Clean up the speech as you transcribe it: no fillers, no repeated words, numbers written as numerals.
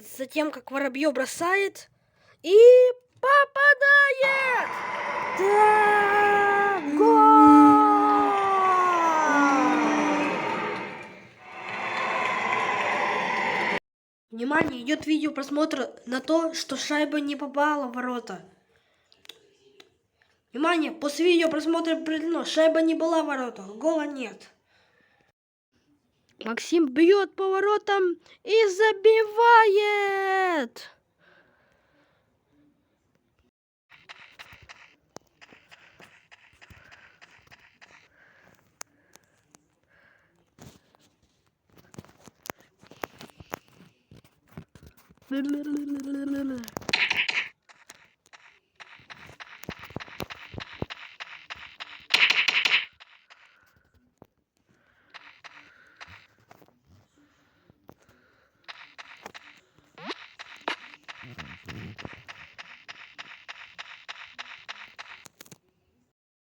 затем как Воробьев бросает и попадает! Да! Гол! Внимание, идет видео просмотра на то, что шайба не попала в ворота. Внимание, после видео просмотра определено, шайба не была в воротах, гола нет. Максим бьет по воротам и забивает!